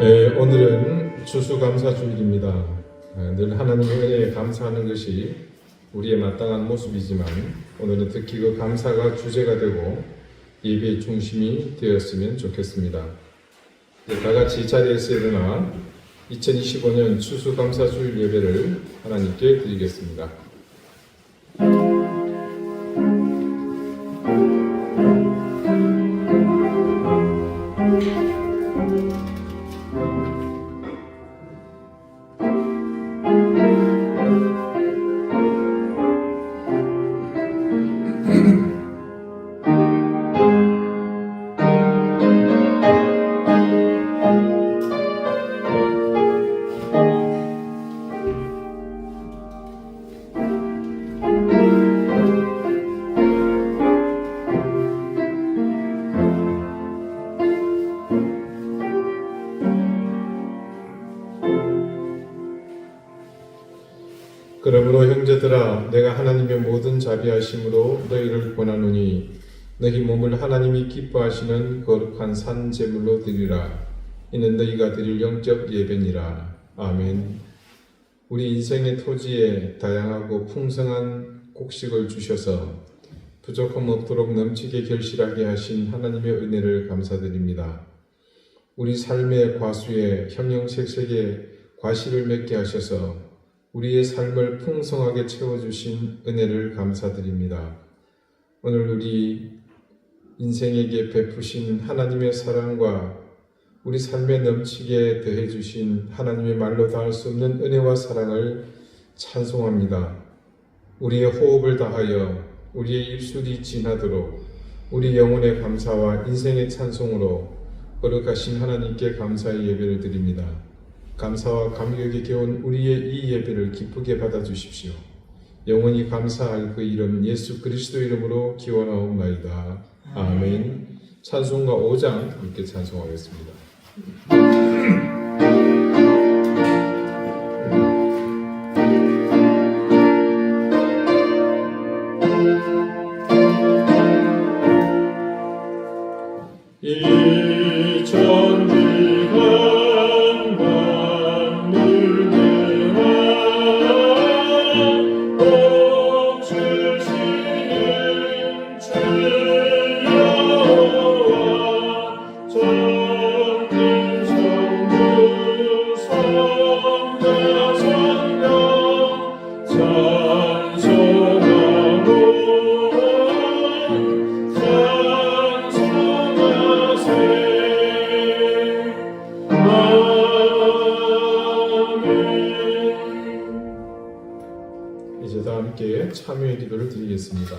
오늘은 추수감사주일입니다. 늘 하나님의 은혜에 감사하는 것이 우리의 마땅한 모습이지만 오늘은 특히 그 감사가 주제가 되고 예배의 중심이 되었으면 좋겠습니다. 다 같이 이 자리에서 일어나 2025년 추수감사주일 예배를 하나님께 드리겠습니다. 그러므로 형제들아 내가 하나님의 모든 자비하심으로 너희를 권하노니 너희 몸을 하나님이 기뻐하시는 거룩한 산 제물로 드리라. 이는 너희가 드릴 영적 예배니라. 아멘. 우리 인생의 토지에 다양하고 풍성한 곡식을 주셔서 부족함 없도록 넘치게 결실하게 하신 하나님의 은혜를 감사드립니다. 우리 삶의 과수에 형형색색의 과실을 맺게 하셔서 우리의 삶을 풍성하게 채워주신 은혜를 감사드립니다. 오늘 우리 인생에게 베푸신 하나님의 사랑과 우리 삶에 넘치게 더해주신 하나님의 말로 다할 수 없는 은혜와 사랑을 찬송합니다. 우리의 호흡을 다하여 우리의 입술이 진하도록 우리 영혼의 감사와 인생의 찬송으로 거룩하신 하나님께 감사의 예배를 드립니다. 감사와 감격에 겨운 우리의 이 예배를 기쁘게 받아주십시오. 영원히 감사할 그 이름 예수 그리스도 이름으로 기원하옵나이다. 아멘. 찬송가 5장 함께 찬송하겠습니다. 이제 다 함께 참여의 기도를 드리겠습니다.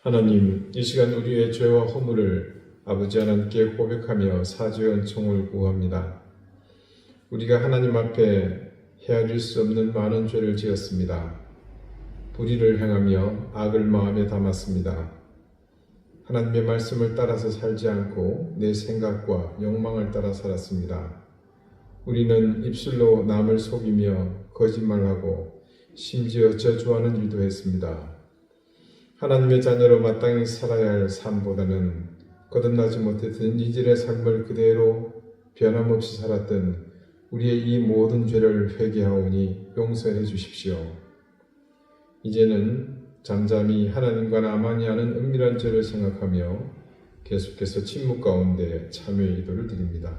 하나님, 이 시간 우리의 죄와 허물을 아버지 하나님께 고백하며 사죄의 은총을 구합니다. 우리가 하나님 앞에 헤아릴 수 없는 많은 죄를 지었습니다. 불의를 행하며 악을 마음에 담았습니다. 하나님의 말씀을 따라서 살지 않고 내 생각과 욕망을 따라 살았습니다. 우리는 입술로 남을 속이며 거짓말하고 심지어 저주하는 일도 했습니다. 하나님의 자녀로 마땅히 살아야 할 삶보다는 거듭나지 못했던 이질의 삶을 그대로 변함없이 살았던 우리의 이 모든 죄를 회개하오니 용서해 주십시오. 이제는 잠잠히 하나님과 나만이 아는 은밀한 죄를 생각하며 계속해서 침묵 가운데 참여의 기도를 드립니다.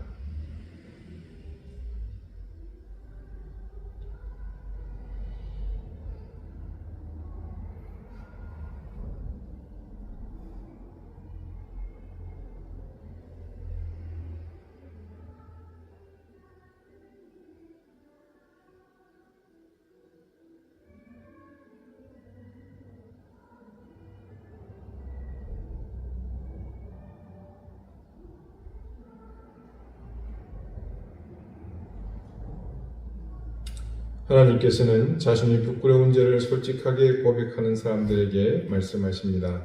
하나님께서는 자신이 부끄러운 죄를 솔직하게 고백하는 사람들에게 말씀하십니다.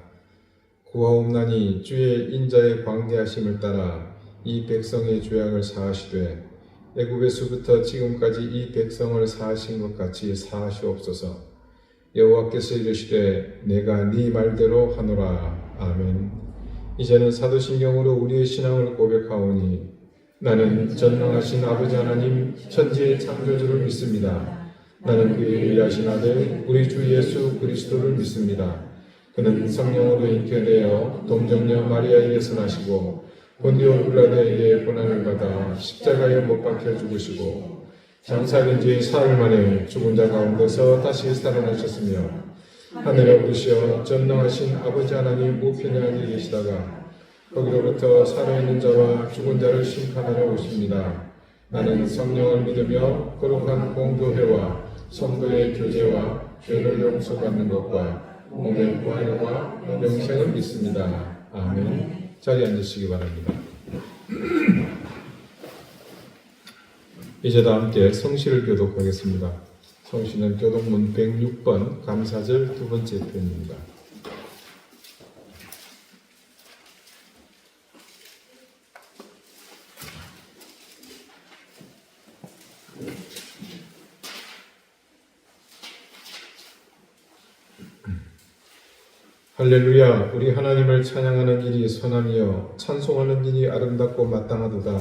구하옵나니 주의 인자의 광대하심을 따라 이 백성의 죄악을 사하시되 애굽에서부터 지금까지 이 백성을 사하신 것 같이 사하시옵소서. 여호와께서 이르시되 내가 네 말대로 하노라. 아멘. 이제는 사도신경으로 우리의 신앙을 고백하오니 나는 전능하신 아버지 하나님 천지의 창조주를 믿습니다. 나는 그의 유일하신 아들 우리 주 예수 그리스도를 믿습니다. 그는 성령으로 잉태되어 동정녀 마리아에게서 나시고 본디오 빌라도에게 고난을 받아 십자가에 못 박혀 죽으시고 장사된 지 사흘 만에 죽은 자 가운데서 다시 살아나셨으며 하늘에 오르시어 전능하신 아버지 하나님 우편에 앉아 계시다가 거기로부터 살아있는 자와 죽은 자를 심판하러 오십니다. 나는 성령을 믿으며 거룩한 공교회와 성도의 교제와 죄를 용서받는 것과 몸의 부활과 영생을 믿습니다. 아멘. 자리에 앉으시기 바랍니다. 이제 다 함께 성시를 교독하겠습니다. 성시는 교독문 106번 감사절 두 번째 편입니다. 할렐루야. 우리 하나님을 찬양하는 일이 선함이여 찬송하는 일이 아름답고 마땅하도다.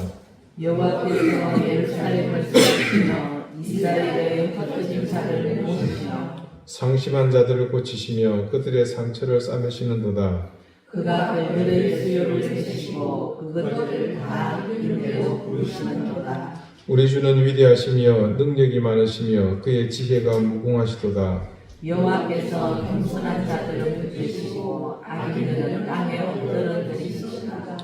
여호와께서 예루살렘을 세우시며 이스라엘의 흩어진 자를 모으시며 상심한 자들을 고치시며 그들의 상처를 싸매시는도다. 그가 그들의 수요를 되시고 그것들을 다 이름으로 부르시는도다. 우리 주는 위대하시며 능력이 많으시며 그의 지혜가 무궁하시도다. 여호와께서 겸손한 자들을 붙드시고 악인들은 땅에 엎드러뜨리시리다.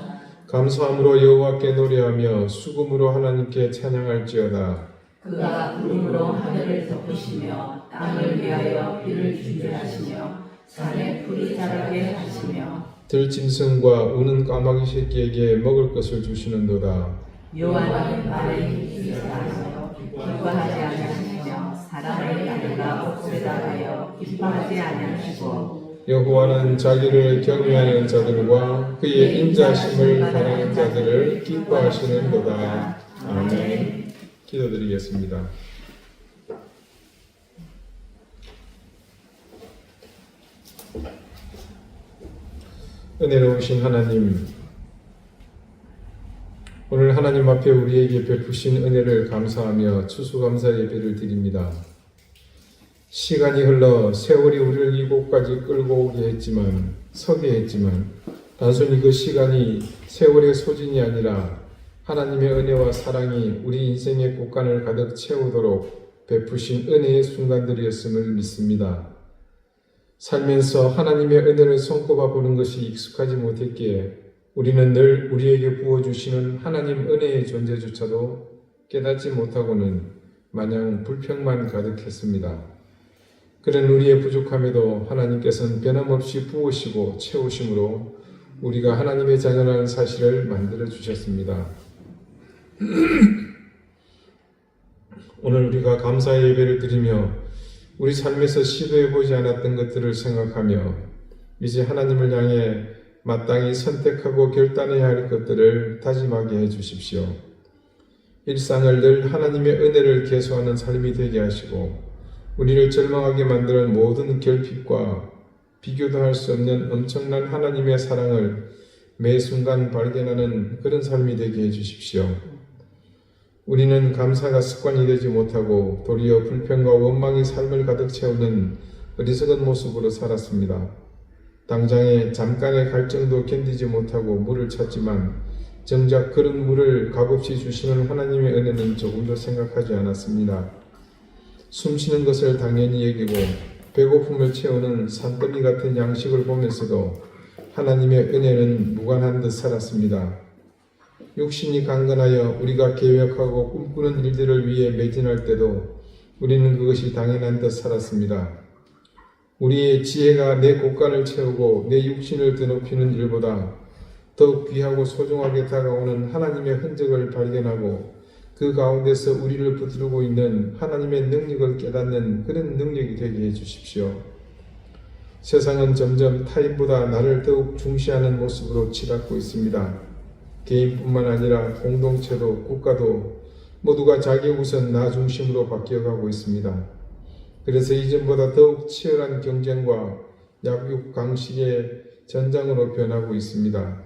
감사함으로 여호와께 노래하며 수금으로 하나님께 찬양할지어다. 그가 구름으로 하늘을 덮으시며 땅을 위하여 비를 준비하시며 산에 풀이 자라게 하시며 들짐승과 우는 까마귀 새끼에게 먹을 것을 주시는도다. 여호와는 말에 기뻐하시며 기뻐하지 아니하시며 사람의 나무가 옥새다 하여 기뻐하지 아니하시고 여호와는 자기를 경외하는 자들과 그의 인자심을 바라는 자들을 기뻐하시는도다. 아멘. 기도드리겠습니다. 은혜로우신 하나님, 오늘 하나님 앞에 우리에게 베푸신 은혜를 감사하며 추수감사 예배를 드립니다. 시간이 흘러 세월이 우리를 이곳까지 끌고 오게 했지만, 서게 했지만 단순히 그 시간이 세월의 소진이 아니라 하나님의 은혜와 사랑이 우리 인생의 곳간을 가득 채우도록 베푸신 은혜의 순간들이었음을 믿습니다. 살면서 하나님의 은혜를 손꼽아 보는 것이 익숙하지 못했기에 우리는 늘 우리에게 부어주시는 하나님 은혜의 존재조차도 깨닫지 못하고는 마냥 불평만 가득했습니다. 그런 우리의 부족함에도 하나님께서는 변함없이 부으시고 채우심으로 우리가 하나님의 자녀라는 사실을 만들어 주셨습니다. 오늘 우리가 감사의 예배를 드리며 우리 삶에서 시도해보지 않았던 것들을 생각하며 이제 하나님을 향해 마땅히 선택하고 결단해야 할 것들을 다짐하게 해주십시오. 일상을 늘 하나님의 은혜를 계수하는 삶이 되게 하시고 우리를 절망하게 만드는 모든 결핍과 비교도 할 수 없는 엄청난 하나님의 사랑을 매 순간 발견하는 그런 삶이 되게 해주십시오. 우리는 감사가 습관이 되지 못하고 도리어 불평과 원망이 삶을 가득 채우는 어리석은 모습으로 살았습니다. 당장에 잠깐의 갈증도 견디지 못하고 물을 찾지만 정작 그런 물을 값없이 주시는 하나님의 은혜는 조금도 생각하지 않았습니다. 숨쉬는 것을 당연히 여기고 배고픔을 채우는 산더미 같은 양식을 보면서도 하나님의 은혜는 무관한 듯 살았습니다. 육신이 강건하여 우리가 계획하고 꿈꾸는 일들을 위해 매진할 때도 우리는 그것이 당연한 듯 살았습니다. 우리의 지혜가 내 곳간을 채우고 내 육신을 드높이는 일보다 더욱 귀하고 소중하게 다가오는 하나님의 흔적을 발견하고 그 가운데서 우리를 붙들고 있는 하나님의 능력을 깨닫는 그런 능력이 되게 해주십시오. 세상은 점점 타인보다 나를 더욱 중시하는 모습으로 치닫고 있습니다. 개인뿐만 아니라 공동체도 국가도 모두가 자기 우선 나 중심으로 바뀌어가고 있습니다. 그래서 이전보다 더욱 치열한 경쟁과 약육강식의 전장으로 변하고 있습니다.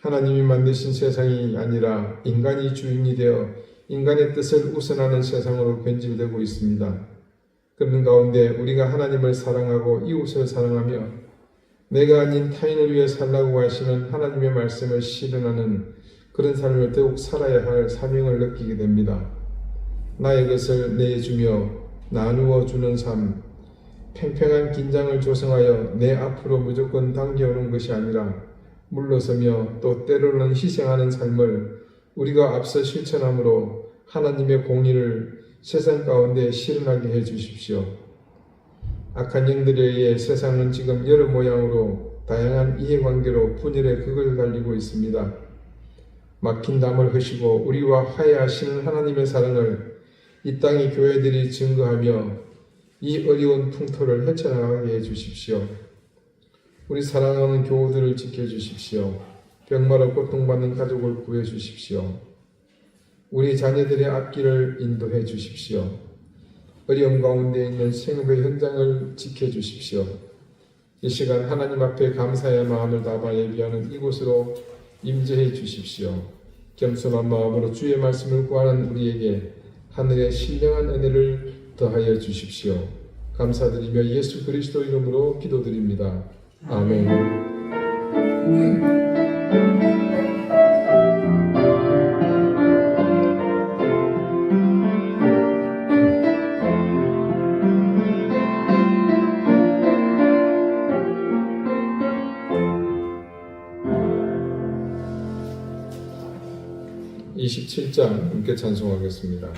하나님이 만드신 세상이 아니라 인간이 주인이 되어 인간의 뜻을 우선하는 세상으로 변질되고 있습니다. 그런 가운데 우리가 하나님을 사랑하고 이웃을 사랑하며 내가 아닌 타인을 위해 살라고 하시는 하나님의 말씀을 실현하는 그런 삶을 더욱 살아야 할 사명을 느끼게 됩니다. 나의 것을 내주며 나누어 주는 삶, 팽팽한 긴장을 조성하여 내 앞으로 무조건 당겨오는 것이 아니라 물러서며 또 때로는 희생하는 삶을 우리가 앞서 실천함으로 하나님의 공의를 세상 가운데 실현하게 해 주십시오. 악한 영들에 의해 세상은 지금 여러 모양으로 다양한 이해관계로 분열의 극을 달리고 있습니다. 막힌 담을 허시고 우리와 화해하시는 하나님의 사랑을 이 땅의 교회들이 증거하며 이 어려운 풍토를 헤쳐나가게 해주십시오. 우리 사랑하는 교우들을 지켜주십시오. 병마로 고통받는 가족을 구해주십시오. 우리 자녀들의 앞길을 인도해 주십시오. 어려움 가운데 있는 생업의 현장을 지켜주십시오. 이 시간 하나님 앞에 감사의 마음을 담아 예비하는 이곳으로 임재해 주십시오. 겸손한 마음으로 주의 말씀을 구하는 우리에게 하늘의 신령한 은혜를 더하여 주십시오. 감사드리며 예수 그리스도 이름으로 기도드립니다. 아멘. 27장 함께 찬송하겠습니다.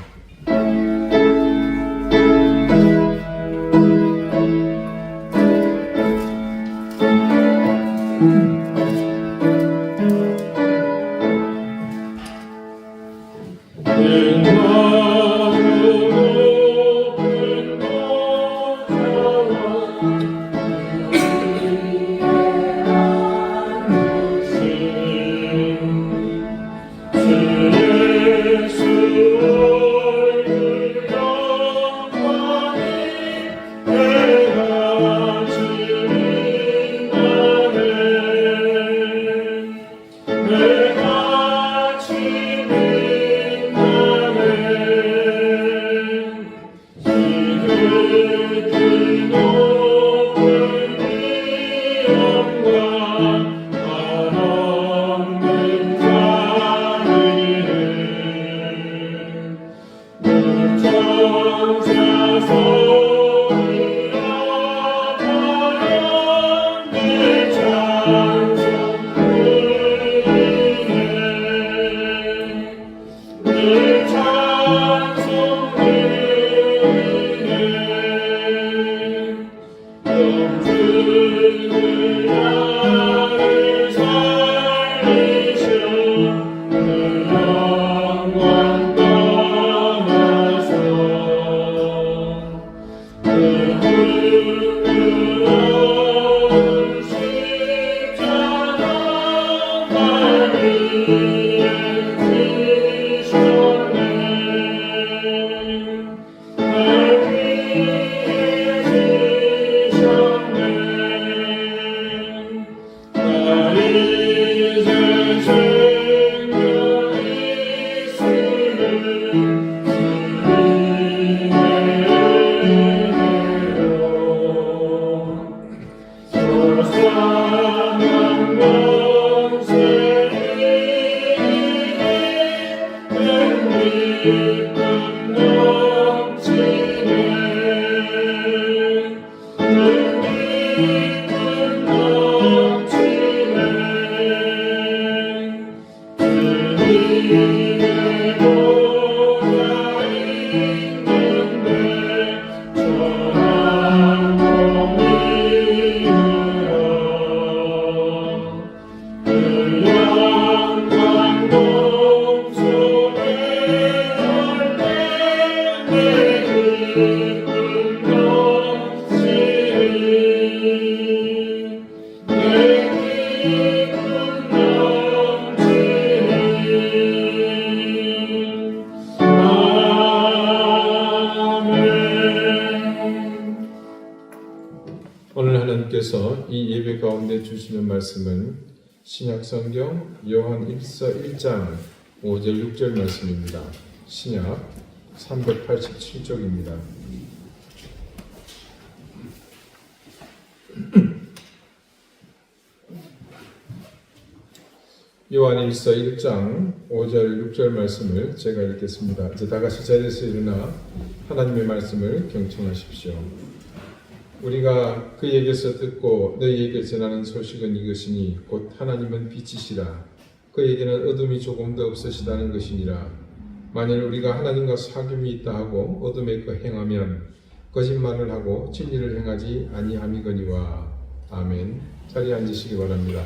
오늘 하나님께서 이 예배 가운데 주시는 말씀은 신약성경 요한 1서 1장 5절 6절 말씀입니다. 신약 387쪽입니다. 요한 1서 1장 5절 6절 말씀을 제가 읽겠습니다. 이제 다 같이 자리에서 일어나 하나님의 말씀을 경청하십시오. 우리가 그에게서 듣고 너희에게 전하는 소식은 이것이니 곧 하나님은 빛이시라. 그에게는 어둠이 조금도 없으시다는 것이니라. 만일 우리가 하나님과 사귐이 있다 하고 어둠에 행하면 거짓말을 하고 진리를 행하지 아니함이거니와. 아멘. 자리에 앉으시기 바랍니다.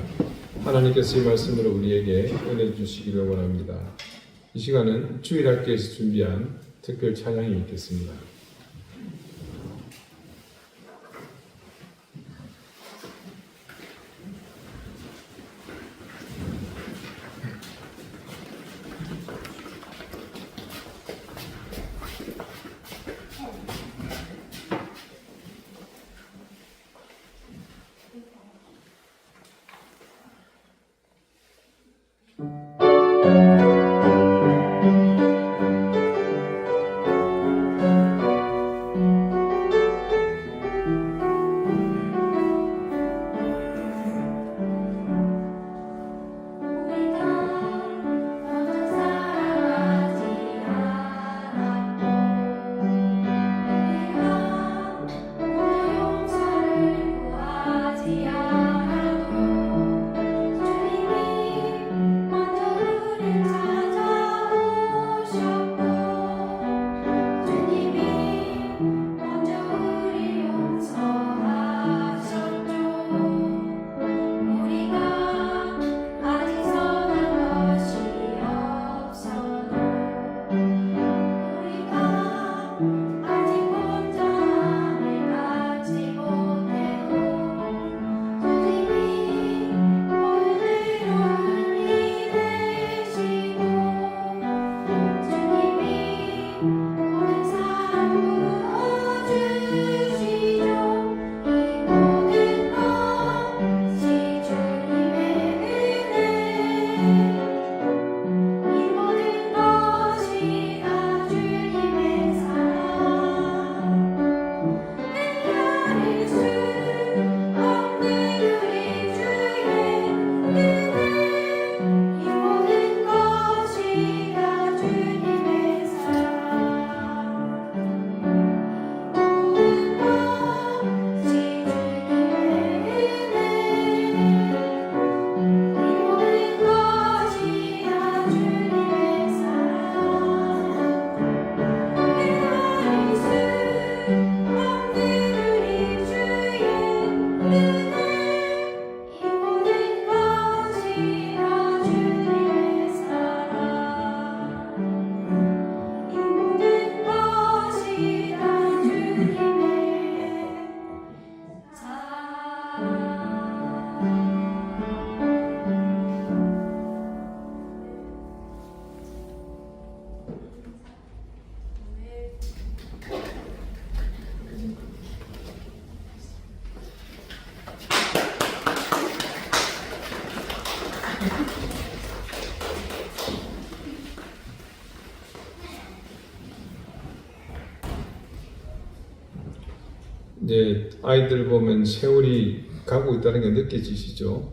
하나님께서 이 말씀으로 우리에게 은혜 주시기를 원합니다. 이 시간은 주일학교에서 준비한 특별 찬양이 있겠습니다. 이제 아이들 보면 세월이 가고 있다는 게 느껴지시죠?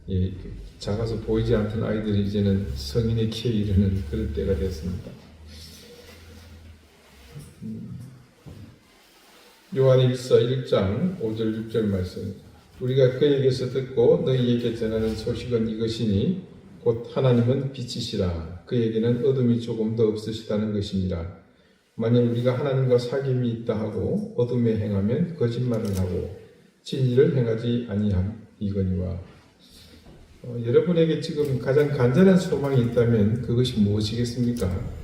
예, 작아서 보이지 않던 아이들이 이제는 성인의 키에 이르는 그럴 때가 됐습니다. 요한 1서 1장 5절 6절 말씀. 우리가 그에게서 듣고 너희에게 전하는 소식은 이것이니 곧 하나님은 빛이시라. 그에게는 어둠이 조금도 없으시다는 것이니라. 만일 우리가 하나님과 사귐이 있다 하고 어둠에 행하면 거짓말을 하고 진리를 행하지 아니함이거니와. 여러분에게 지금 가장 간절한 소망이 있다면 그것이 무엇이겠습니까?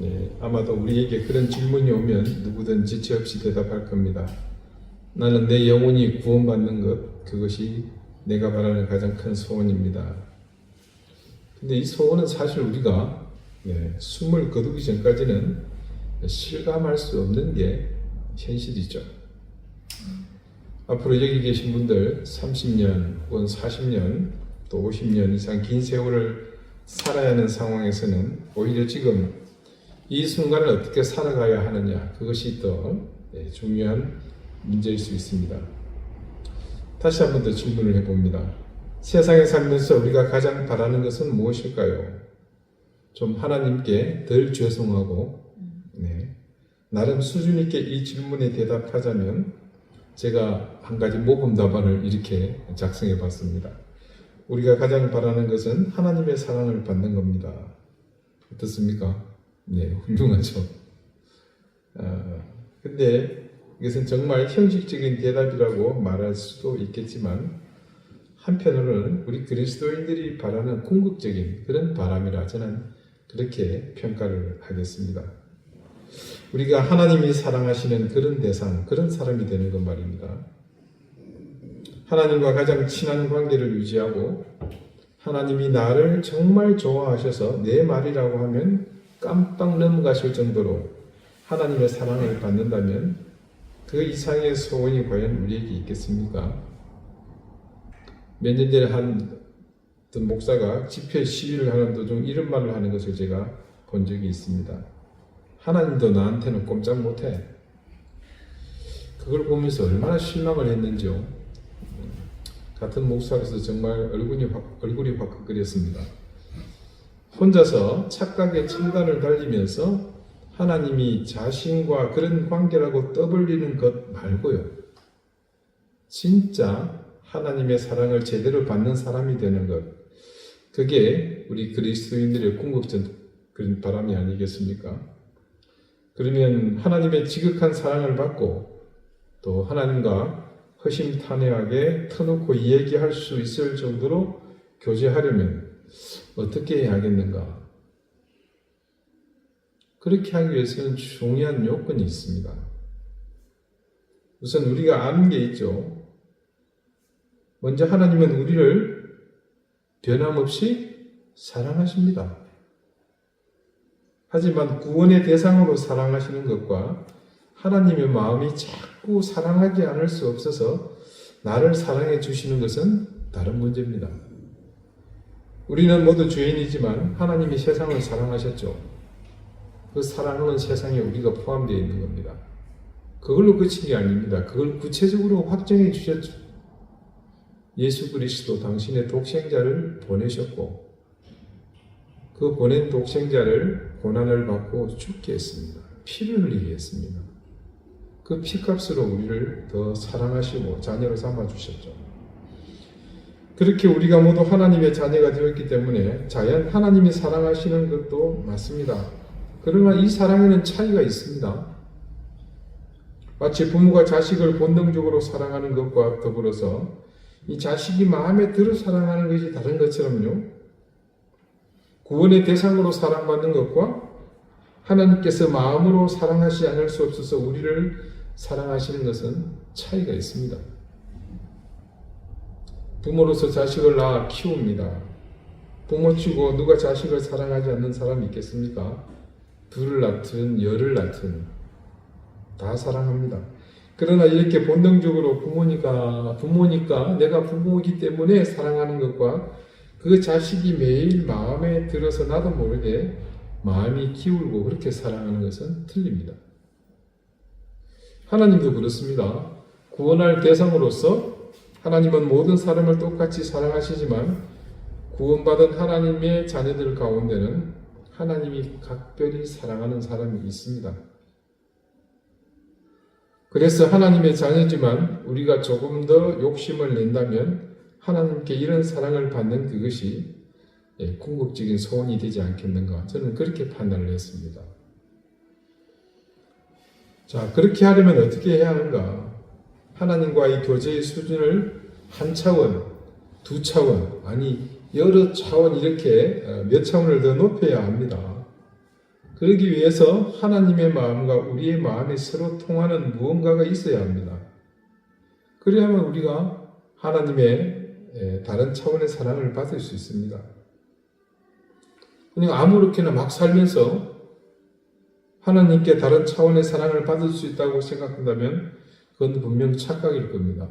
네, 아마도 우리에게 그런 질문이 오면 누구든 지체 없이 대답할 겁니다. 나는 내 영혼이 구원받는 것, 그것이 내가 바라는 가장 큰 소원입니다. 근데 이 소원은 사실 우리가 숨을 거두기 전까지는 실감할 수 없는 게 현실이죠. 앞으로 여기 계신 분들 30년 혹은 40년 또 50년 이상 긴 세월을 살아야 하는 상황에서는 오히려 지금 이 순간을 어떻게 살아가야 하느냐, 그것이 더 중요한 문제일 수 있습니다. 다시 한 번 더 질문을 해봅니다. 세상에 살면서 우리가 가장 바라는 것은 무엇일까요? 좀 하나님께 덜 죄송하고 나름 수준 있게 이 질문에 대답하자면 제가 한 가지 모범 답안을 이렇게 작성해 봤습니다. 우리가 가장 바라는 것은 하나님의 사랑을 받는 겁니다. 어떻습니까? 네, 훌륭하죠. 근데 이것은 정말 형식적인 대답이라고 말할 수도 있겠지만 한편으로는 우리 그리스도인들이 바라는 궁극적인 그런 바람이라 저는 그렇게 평가를 하겠습니다. 우리가 하나님이 사랑하시는 그런 대상, 그런 사람이 되는 것 말입니다. 하나님과 가장 친한 관계를 유지하고 하나님이 나를 정말 좋아하셔서 내 말이라고 하면 깜빡 넘어가실 정도로 하나님의 사랑을 받는다면 그 이상의 소원이 과연 우리에게 있겠습니까? 몇 년 전에 한 목사가 집회 시위를 하는 도중 이런 말을 하는 것을 제가 본 적이 있습니다. 하나님도 나한테는 꼼짝 못해. 그걸 보면서 얼마나 실망을 했는지요. 같은 목사로서 정말 얼굴이 화끈거렸습니다. 혼자서 착각의 첨단을 달리면서 하나님이 자신과 그런 관계라고 떠벌리는 것 말고요. 진짜 하나님의 사랑을 제대로 받는 사람이 되는 것. 그게 우리 그리스도인들의 궁극적 그런 바람이 아니겠습니까? 그러면 하나님의 지극한 사랑을 받고 또 하나님과 허심탄회하게 터놓고 얘기할 수 있을 정도로 교제하려면 어떻게 해야 하겠는가? 그렇게 하기 위해서는 중요한 요건이 있습니다. 우선 우리가 아는 게 있죠. 먼저 하나님은 우리를 변함없이 사랑하십니다. 하지만 구원의 대상으로 사랑하시는 것과 하나님의 마음이 자꾸 사랑하지 않을 수 없어서 나를 사랑해 주시는 것은 다른 문제입니다. 우리는 모두 죄인이지만 하나님이 세상을 사랑하셨죠. 그 사랑하는 세상에 우리가 포함되어 있는 겁니다. 그걸로 그친 게 아닙니다. 그걸 구체적으로 확정해 주셨죠. 예수 그리스도 당신의 독생자를 보내셨고 그 보낸 독생자를 고난을 받고 죽게 했습니다. 피를 흘리게 했습니다. 그 피값으로 우리를 더 사랑하시고 자녀로 삼아주셨죠. 그렇게 우리가 모두 하나님의 자녀가 되었기 때문에 자연 하나님이 사랑하시는 것도 맞습니다. 그러나 이 사랑에는 차이가 있습니다. 마치 부모가 자식을 본능적으로 사랑하는 것과 더불어서 이 자식이 마음에 들어 사랑하는 것이 다른 것처럼요. 구원의 대상으로 사랑받는 것과 하나님께서 마음으로 사랑하지 않을 수 없어서 우리를 사랑하시는 것은 차이가 있습니다. 부모로서 자식을 낳아 키웁니다. 부모치고 누가 자식을 사랑하지 않는 사람이 있겠습니까? 둘을 낳든 열을 낳든 다 사랑합니다. 그러나 이렇게 본능적으로 부모니까 내가 부모이기 때문에 사랑하는 것과 그 자식이 매일 마음에 들어서 나도 모르게 마음이 기울고 그렇게 사랑하는 것은 틀립니다. 하나님도 그렇습니다. 구원할 대상으로서 하나님은 모든 사람을 똑같이 사랑하시지만 구원받은 하나님의 자녀들 가운데는 하나님이 각별히 사랑하는 사람이 있습니다. 그래서 하나님의 자녀지만 우리가 조금 더 욕심을 낸다면 하나님께 이런 사랑을 받는 그것이 궁극적인 소원이 되지 않겠는가? 저는 그렇게 판단을 했습니다. 자, 그렇게 하려면 어떻게 해야 하는가? 하나님과의 교제의 수준을 한 차원, 두 차원, 아니 여러 차원 이렇게 몇 차원을 더 높여야 합니다. 그러기 위해서 하나님의 마음과 우리의 마음이 서로 통하는 무언가가 있어야 합니다. 그래야만 우리가 하나님의 다른 차원의 사랑을 받을 수 있습니다. 그냥 아무렇게나 막 살면서 하나님께 다른 차원의 사랑을 받을 수 있다고 생각한다면 그건 분명 착각일 겁니다.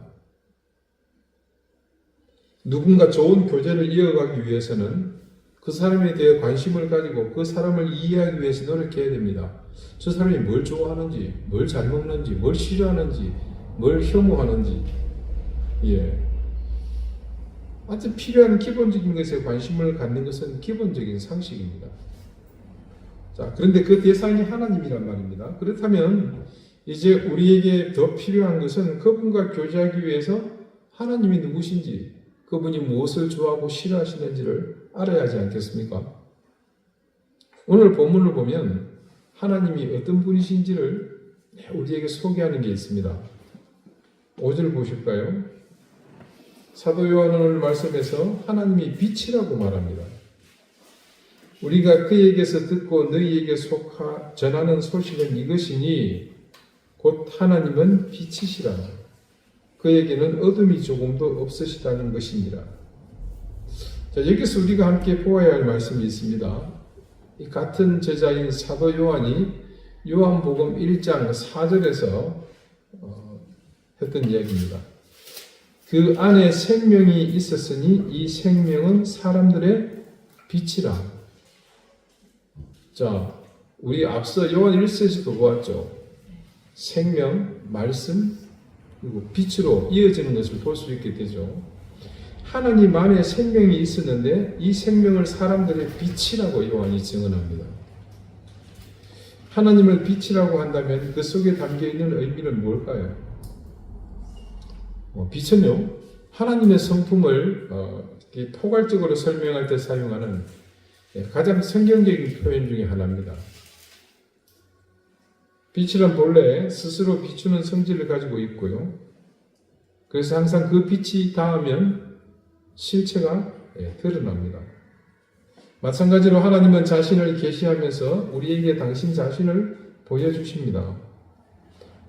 누군가 좋은 교제를 이어가기 위해서는 그 사람에 대해 관심을 가지고 그 사람을 이해하기 위해서 노력해야 됩니다. 저 사람이 뭘 좋아하는지, 뭘 잘 먹는지, 뭘 싫어하는지, 뭘 혐오하는지, 아주 필요한 기본적인 것에 관심을 갖는 것은 기본적인 상식입니다. 자, 그런데 그 대상이 하나님이란 말입니다. 그렇다면 이제 우리에게 더 필요한 것은 그분과 교제하기 위해서 하나님이 누구신지, 그분이 무엇을 좋아하고 싫어하시는지를 알아야 하지 않겠습니까? 오늘 본문을 보면 하나님이 어떤 분이신지를 우리에게 소개하는 게 있습니다. 5절 보실까요? 사도 요한은 오늘 말씀에서 하나님이 빛이라고 말합니다. 우리가 그에게서 듣고 너희에게 전하는 소식은 이것이니 곧 하나님은 빛이시라. 그에게는 어둠이 조금도 없으시다는 것이니라. 자, 여기서 우리가 함께 보아야 할 말씀이 있습니다. 이 같은 제자인 사도 요한이 요한복음 1장 4절에서 했던 이야기입니다. 그 안에 생명이 있었으니 이 생명은 사람들의 빛이라. 자, 우리 앞서 요한 1서에서도 보았죠. 생명, 말씀, 그리고 빛으로 이어지는 것을 볼 수 있게 되죠. 하나님 안에 생명이 있었는데 이 생명을 사람들의 빛이라고 요한이 증언합니다. 하나님을 빛이라고 한다면 그 속에 담겨있는 의미는 뭘까요? 빛은요, 하나님의 성품을 포괄적으로 설명할 때 사용하는 가장 성경적인 표현 중에 하나입니다. 빛이란 본래 스스로 비추는 성질을 가지고 있고요. 그래서 항상 그 빛이 닿으면 실체가 드러납니다. 마찬가지로 하나님은 자신을 계시하면서 우리에게 당신 자신을 보여주십니다.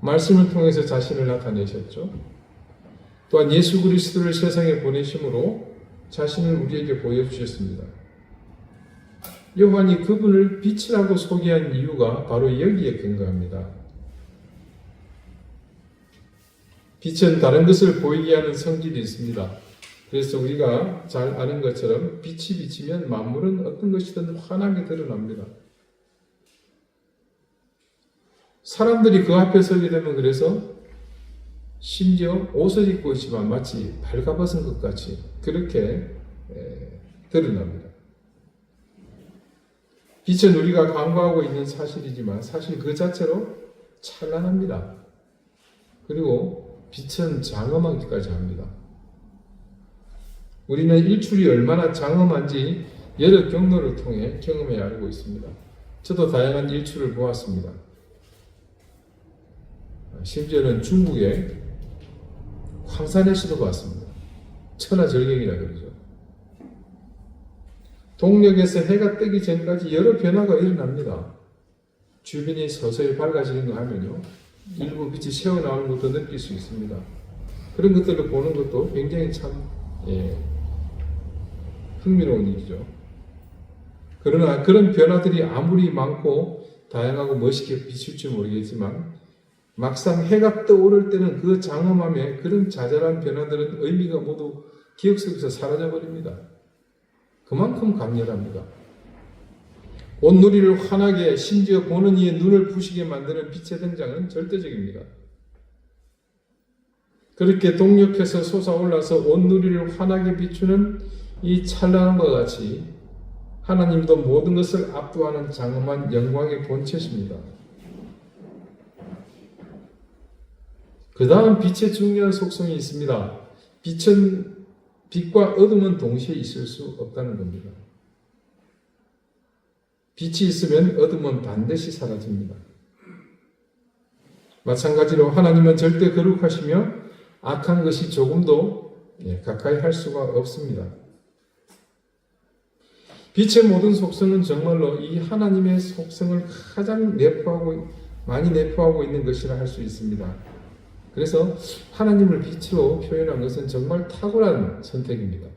말씀을 통해서 자신을 나타내셨죠. 또한 예수 그리스도를 세상에 보내심으로 자신을 우리에게 보여주셨습니다. 요한이 그분을 빛이라고 소개한 이유가 바로 여기에 근거합니다. 빛은 다른 것을 보이게 하는 성질이 있습니다. 그래서 우리가 잘 아는 것처럼 빛이 비치면 만물은 어떤 것이든 환하게 드러납니다. 사람들이 그 앞에 서게 되면 그래서 심지어 옷을 입고 있지만 마치 발가벗은 것 같이 그렇게 드러납니다. 빛은 우리가 간과하고 있는 사실이지만 사실 그 자체로 찬란합니다. 그리고 빛은 장엄하기까지 합니다. 우리는 일출이 얼마나 장엄한지 여러 경로를 통해 경험해 알고 있습니다. 저도 다양한 일출을 보았습니다. 심지어는 중국의 황산에서도 봤습니다. 천하절경이라 그러죠. 동력에서 해가 뜨기 전까지 여러 변화가 일어납니다. 주변이 서서히 밝아지는 거 하면요, 일부 빛이 새어나오는 것도 느낄 수 있습니다. 그런 것들을 보는 것도 굉장히 참 흥미로운 일이죠. 그러나 그런 변화들이 아무리 많고 다양하고 멋있게 비칠지 모르겠지만 막상 해가 떠오를 때는 그 장엄함에 그런 자잘한 변화들은 의미가 모두 기억 속에서 사라져버립니다. 그만큼 강렬합니다. 온누리를 환하게 심지어 보는 이의 눈을 부시게 만드는 빛의 등장은 절대적입니다. 그렇게 동력해서 솟아올라서 온누리를 환하게 비추는 이 찬란함과 같이 하나님도 모든 것을 압도하는 장엄한 영광의 본체십니다. 그 다음 빛의 중요한 속성이 있습니다. 빛과 어둠은 동시에 있을 수 없다는 겁니다. 빛이 있으면 어둠은 반드시 사라집니다. 마찬가지로 하나님은 절대 거룩하시며 악한 것이 조금도 가까이 할 수가 없습니다. 빛의 모든 속성은 정말로 이 하나님의 속성을 가장 많이 내포하고 있는 것이라 할 수 있습니다. 그래서 하나님을 빛으로 표현한 것은 정말 탁월한 선택입니다.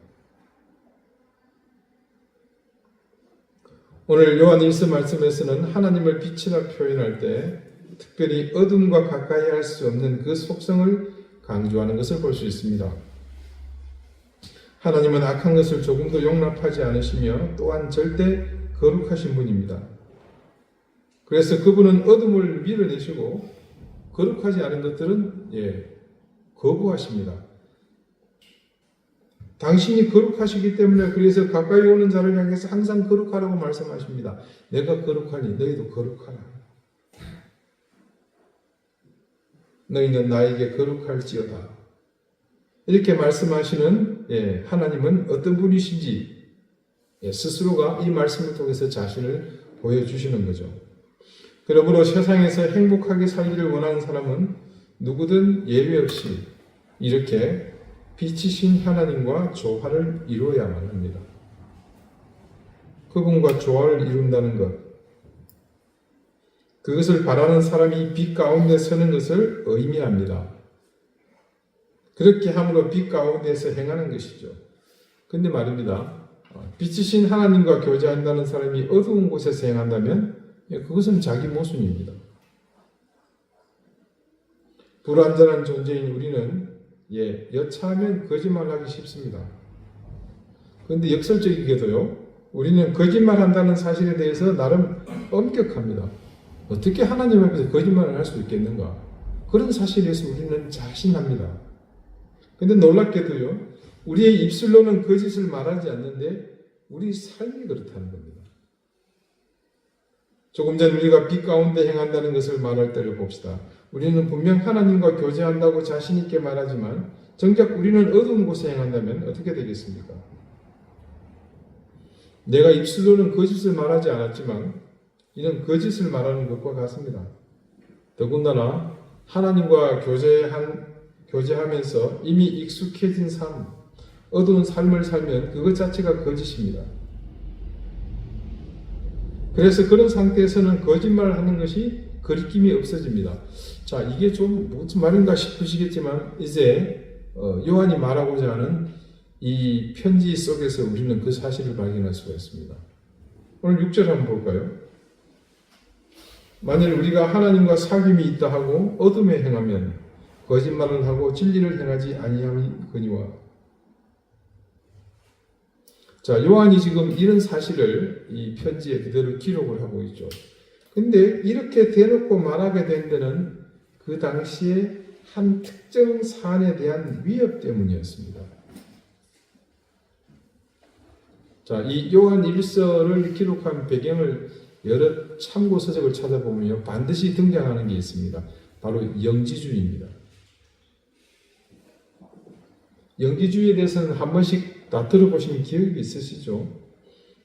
오늘 요한 1서 말씀에서는 하나님을 빛이라 표현할 때 특별히 어둠과 가까이 할 수 없는 그 속성을 강조하는 것을 볼 수 있습니다. 하나님은 악한 것을 조금도 용납하지 않으시며 또한 절대 거룩하신 분입니다. 그래서 그분은 어둠을 밀어내시고 거룩하지 않은 것들은 거부하십니다. 당신이 거룩하시기 때문에 그래서 가까이 오는 자를 향해서 항상 거룩하라고 말씀하십니다. 내가 거룩하니 너희도 거룩하라. 너희는 나에게 거룩할지어다. 이렇게 말씀하시는 하나님은 어떤 분이신지 스스로가 이 말씀을 통해서 자신을 보여주시는 거죠. 그러므로 세상에서 행복하게 살기를 원하는 사람은 누구든 예외 없이 이렇게 빛이신 하나님과 조화를 이루어야만 합니다. 그분과 조화를 이룬다는 것, 그것을 바라는 사람이 빛 가운데 서는 것을 의미합니다. 그렇게 함으로 빛 가운데서 행하는 것이죠. 근데 말입니다. 빛이신 하나님과 교제한다는 사람이 어두운 곳에서 행한다면 그것은 자기 모순입니다. 불완전한 존재인 우리는 여차하면 거짓말하기 쉽습니다. 그런데 역설적이게도요, 우리는 거짓말한다는 사실에 대해서 나름 엄격합니다. 어떻게 하나님 앞에서 거짓말을 할 수 있겠는가? 그런 사실에서 우리는 자신합니다. 그런데 놀랍게도요, 우리의 입술로는 거짓을 말하지 않는데 우리 삶이 그렇다는 겁니다. 조금 전 우리가 빛 가운데 행한다는 것을 말할 때를 봅시다. 우리는 분명 하나님과 교제한다고 자신 있게 말하지만 정작 우리는 어두운 곳에 행한다면 어떻게 되겠습니까? 내가 입술로는 거짓을 말하지 않았지만 이는 거짓을 말하는 것과 같습니다. 더군다나 하나님과 교제하면서 이미 익숙해진 삶, 어두운 삶을 살면 그것 자체가 거짓입니다. 그래서 그런 상태에서는 거짓말을 하는 것이 거리낌이 없어집니다. 자, 이게 좀 무슨 말인가 싶으시겠지만 이제 요한이 말하고자 하는 이 편지 속에서 우리는 그 사실을 발견할 수가 있습니다. 오늘 6절 한번 볼까요? 만일 우리가 하나님과 사귐이 있다 하고 어둠에 행하면 거짓말을 하고 진리를 행하지 아니하거니와. 자, 요한이 지금 이런 사실을 이 편지에 그대로 기록을 하고 있죠. 근데 이렇게 대놓고 말하게 된 데는 그 당시에 한 특정 사안에 대한 위협 때문이었습니다. 자, 이 요한 1서를 기록한 배경을 여러 참고 서적을 찾아보면 반드시 등장하는 게 있습니다. 바로 영지주의입니다. 영지주의에 대해서는 한 번씩 다 들어보신 기억이 있으시죠?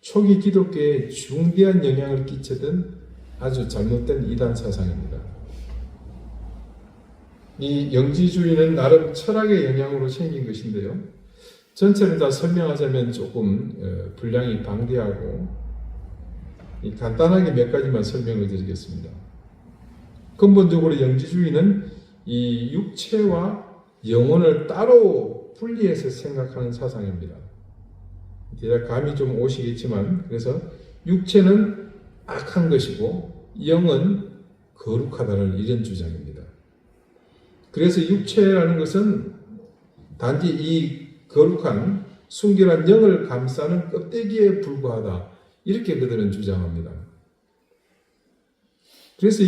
초기 기독교에 중대한 영향을 끼쳤던 아주 잘못된 이단 사상입니다. 이 영지주의는 나름 철학의 영향으로 생긴 것인데요. 전체를 다 설명하자면 조금 분량이 방대하고 간단하게 몇 가지만 설명을 드리겠습니다. 근본적으로 영지주의는 이 육체와 영혼을 따로 분리해서 생각하는 사상입니다. 대략 감이 좀 오시겠지만, 그래서 육체는 악한 것이고 영은 거룩하다는 이런 주장입니다. 그래서 육체라는 것은 단지 이 거룩한 순결한 영을 감싸는 껍데기에 불과하다, 이렇게 그들은 주장합니다. 그래서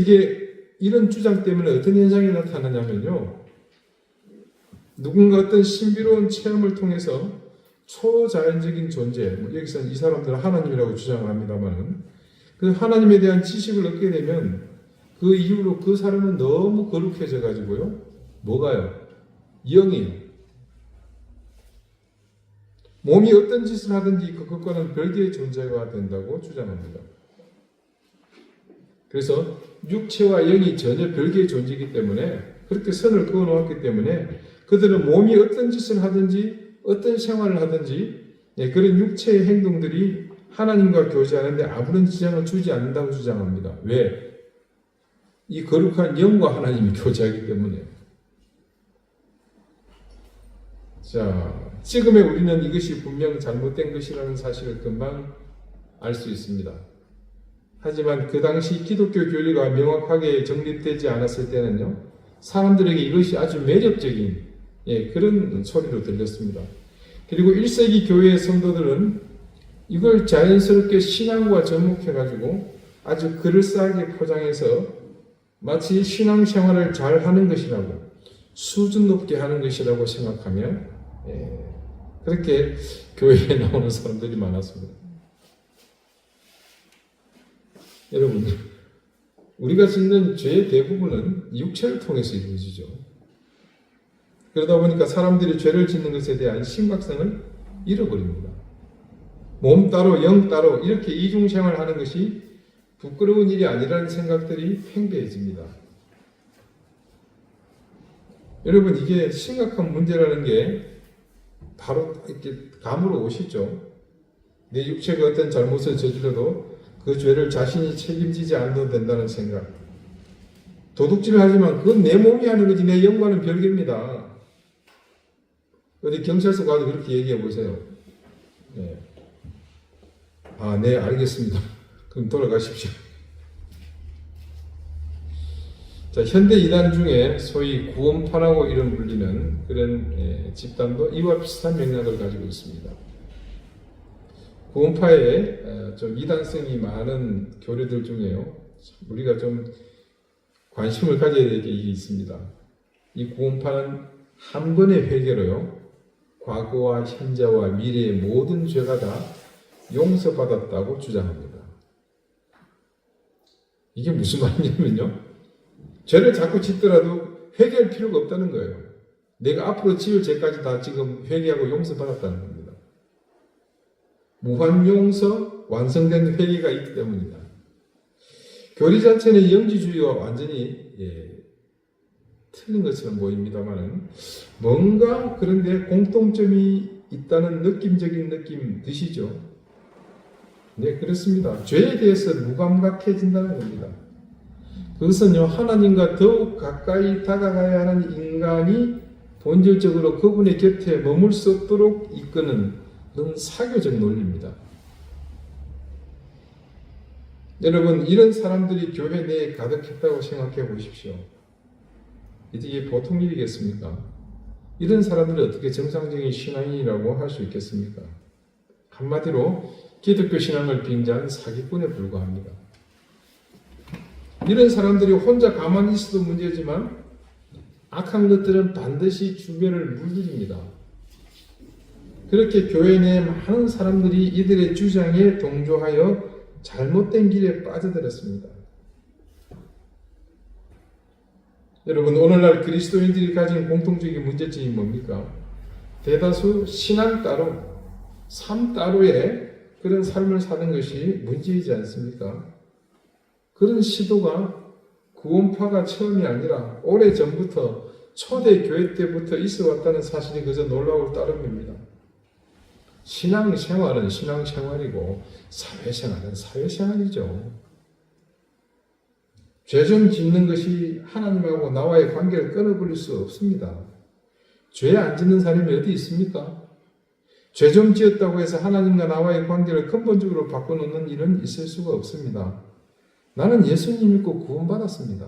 이런 주장 때문에 어떤 현상이 나타나냐면요, 누군가 어떤 신비로운 체험을 통해서 초자연적인 존재, 여기서는 이 사람들은 하나님이라고 주장을 합니다만, 그 하나님에 대한 지식을 얻게 되면 그 이후로 그 사람은 너무 거룩해져 가지고요, 뭐가요? 영이에요. 몸이 어떤 짓을 하든지 그것과는 별개의 존재가 된다고 주장합니다. 그래서 육체와 영이 전혀 별개의 존재이기 때문에, 그렇게 선을 그어 놓았기 때문에 그들은 몸이 어떤 짓을 하든지 어떤 생활을 하든지 그런 육체의 행동들이 하나님과 교제하는데 아무런 지장을 주지 않는다고 주장합니다. 왜? 이 거룩한 영과 하나님이 교제하기 때문에. 자, 지금의 우리는 이것이 분명 잘못된 것이라는 사실을 금방 알 수 있습니다. 하지만 그 당시 기독교 교리가 명확하게 정립되지 않았을 때는요, 사람들에게 이것이 아주 매력적인 그런 소리로 들렸습니다. 그리고 1세기 교회의 성도들은 이걸 자연스럽게 신앙과 접목해가지고 아주 그럴싸하게 포장해서 마치 신앙생활을 잘 하는 것이라고, 수준 높게 하는 것이라고 생각하며 그렇게 교회에 나오는 사람들이 많았습니다. 여러분, 우리가 짓는 죄의 대부분은 육체를 통해서 이루어지죠. 그러다 보니까 사람들이 죄를 짓는 것에 대한 심각성을 잃어버립니다. 몸 따로 영 따로 이렇게 이중생활하는 것이 부끄러운 일이 아니라는 생각들이 팽배해집니다. 여러분, 이게 심각한 문제라는 게 바로 이렇게 감으로 오시죠. 내 육체가 어떤 잘못을 저질러도 그 죄를 자신이 책임지지 않아도 된다는 생각. 도둑질을 하지만 그건 내 몸이 하는 거지 내 영과는 별개입니다. 어디 경찰서 가도 그렇게 얘기해 보세요. 네. 네, 알겠습니다. 그럼 돌아가십시오. 자, 현대 이단 중에 소위 구원파라고 이름 불리는 그런 집단도 이와 비슷한 맥락을 가지고 있습니다. 구원파에 좀 이단성이 많은 교리들 중에요, 우리가 좀 관심을 가져야 될 게 이게 있습니다. 이 구원파는 한 번의 회개로요, 과거와 현재와 미래의 모든 죄가 다 용서받았다고 주장합니다. 이게 무슨 말이냐면요, 죄를 자꾸 짓더라도 회개할 필요가 없다는 거예요. 내가 앞으로 지을 죄까지 다 지금 회개하고 용서받았다는 겁니다. 무한용서, 완성된 회개가 있기 때문이다. 교리 자체는 영지주의와 완전히 틀린 것처럼 보입니다만 뭔가 그런데 공통점이 있다는 느낌적인 느낌 드시죠? 네, 그렇습니다. 죄에 대해서 무감각해진다는 겁니다. 그것은요, 하나님과 더욱 가까이 다가가야 하는 인간이 본질적으로 그분의 곁에 머물 수 없도록 이끄는 그런 사교적 논리입니다. 여러분, 이런 사람들이 교회 내에 가득했다고 생각해 보십시오. 이게 보통 일이겠습니까? 이런 사람들을 어떻게 정상적인 신앙인이라고 할 수 있겠습니까? 한마디로 기독교 신앙을 빙자한 사기꾼에 불과합니다. 이런 사람들이 혼자 가만히 있어도 문제지만 악한 것들은 반드시 주변을 물들입니다. 그렇게 교회 내에 많은 사람들이 이들의 주장에 동조하여 잘못된 길에 빠져들었습니다. 여러분, 오늘날 그리스도인들이 가진 공통적인 문제점이 뭡니까? 대다수 신앙 따로, 삶 따로의 그런 삶을 사는 것이 문제이지 않습니까? 그런 시도가 구원파가 처음이 아니라 오래전부터 초대 교회 때부터 있어 왔다는 사실이 그저 놀라울 따름입니다. 신앙생활은 신앙생활이고 사회생활은 사회생활이죠. 죄 좀 짓는 것이 하나님하고 나와의 관계를 끊어버릴 수 없습니다. 죄 안 짓는 사람이 어디 있습니까? 죄 좀 지었다고 해서 하나님과 나와의 관계를 근본적으로 바꿔놓는 일은 있을 수가 없습니다. 나는 예수님 믿고 구원받았습니다.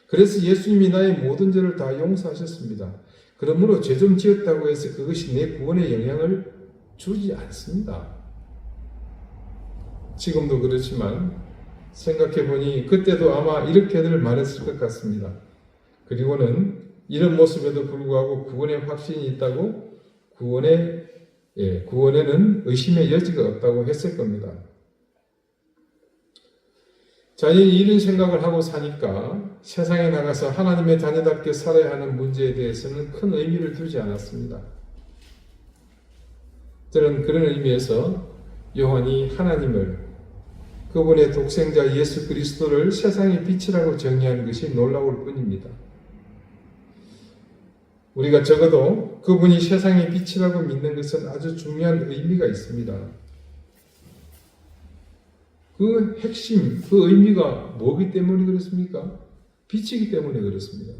그래서 예수님이 나의 모든 죄를 다 용서하셨습니다. 그러므로 죄 좀 지었다고 해서 그것이 내 구원에 영향을 주지 않습니다. 지금도 그렇지만 생각해보니 그때도 아마 이렇게들 말했을 것 같습니다. 그리고는 이런 모습에도 불구하고 구원의 확신이 있다고 구원에는 의심의 여지가 없다고 했을 겁니다. 자연히 이런 생각을 하고 사니까 세상에 나가서 하나님의 자녀답게 살아야 하는 문제에 대해서는 큰 의미를 두지 않았습니다. 저는 그런 의미에서 요한이 하나님을, 그분의 독생자 예수 그리스도를 세상의 빛이라고 정의한 것이 놀라울 뿐입니다. 우리가 적어도 그분이 세상의 빛이라고 믿는 것은 아주 중요한 의미가 있습니다. 그 핵심, 그 의미가 뭐기 때문에 그렇습니까? 빛이기 때문에 그렇습니다.